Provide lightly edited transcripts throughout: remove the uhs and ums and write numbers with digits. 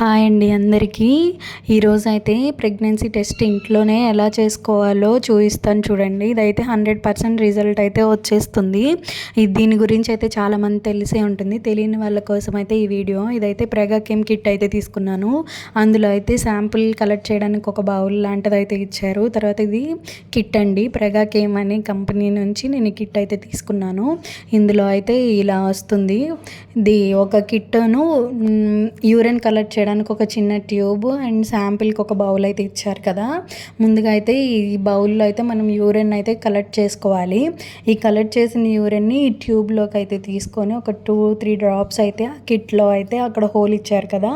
Hi అండి అందరికీ. ఈరోజైతే ప్రెగ్నెన్సీ టెస్ట్ ఇంట్లోనే ఎలా చేసుకోవాలో చూపిస్తాను చూడండి. ఇదైతే 100% రిజల్ట్ అయితే వచ్చేస్తుంది. దీని గురించి అయితే చాలామంది తెలిసే ఉంటుంది. తెలియని వాళ్ళ కోసం అయితే ఈ వీడియో. ఇదైతే ప్రెగాకేమ్ కిట్ అయితే తీసుకున్నాను. అందులో అయితే శాంపుల్ కలెక్ట్ చేయడానికి ఒక బౌల్ లాంటిది అయితే ఇచ్చారు. తర్వాత ఇది కిట్ అండి, ప్రెగాకేమ్ అనే కంపెనీ నుంచి నేను ఈ కిట్ అయితే తీసుకున్నాను. ఇందులో అయితే ఇలా వస్తుంది. ఇది ఒక కిట్ను యూరిన్ కలెక్ట్ చేయడానికి ఒక చిన్న ట్యూబ్ అండ్ శాంపిల్కి ఒక బౌల్ అయితే ఇచ్చారు కదా. ముందుగా అయితే ఈ బౌల్లో అయితే మనం యూరిన్ అయితే కలెక్ట్ చేసుకోవాలి. ఈ కలెక్ట్ చేసిన యూరిన్ని ఈ ట్యూబ్లోకి అయితే తీసుకొని ఒక 2-3 డ్రాప్స్ అయితే ఆ కిట్లో అయితే అక్కడ హోల్ ఇచ్చారు కదా,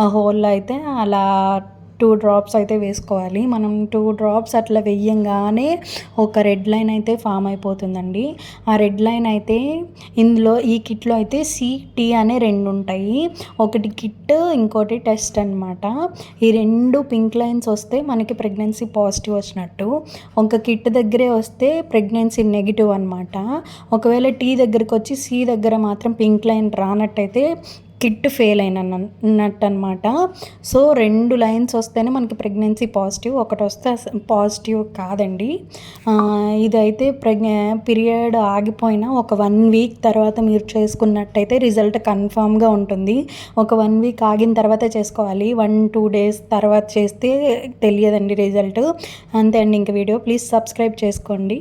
ఆ హోల్లో అయితే అలా 2 డ్రాప్స్ అయితే వేసుకోవాలి. మనం 2 డ్రాప్స్ అట్లా వేయంగానే ఒక రెడ్ లైన్ అయితే ఫామ్ అయిపోతుందండి. ఆ రెడ్ లైన్ అయితే ఇందులో ఈ కిట్లో అయితే CT అనే 2 ఉంటాయి. ఒకటి కిట్, ఇంకోటి టెస్ట్ అనమాట. ఈ 2 పింక్ లైన్స్ వస్తే మనకి ప్రెగ్నెన్సీ పాజిటివ్ వచ్చినట్టు. ఒక కిట్ దగ్గరే వస్తే ప్రెగ్నెన్సీ నెగిటివ్ అనమాట. ఒకవేళ T దగ్గరికి వచ్చి C దగ్గర మాత్రం పింక్ లైన్ రానట్టయితే కిట్ ఫెయిల్ అయినట్టు అనమాట. సో 2 లైన్స్ వస్తేనే మనకి ప్రెగ్నెన్సీ పాజిటివ్, ఒకటి వస్తే పాజిటివ్ కాదండి. ఇదైతే పీరియడ్ ఆగిపోయినా ఒక 1 వీక్ తర్వాత మీరు చేసుకున్నట్టయితే రిజల్ట్ కన్ఫామ్గా ఉంటుంది. ఒక 1 వీక్ ఆగిన తర్వాత చేసుకోవాలి. 1-2 డేస్ తర్వాత చేస్తే తెలియదండి రిజల్ట్. అంతే అండి. ఇంక వీడియో ప్లీజ్ సబ్స్క్రైబ్ చేసుకోండి.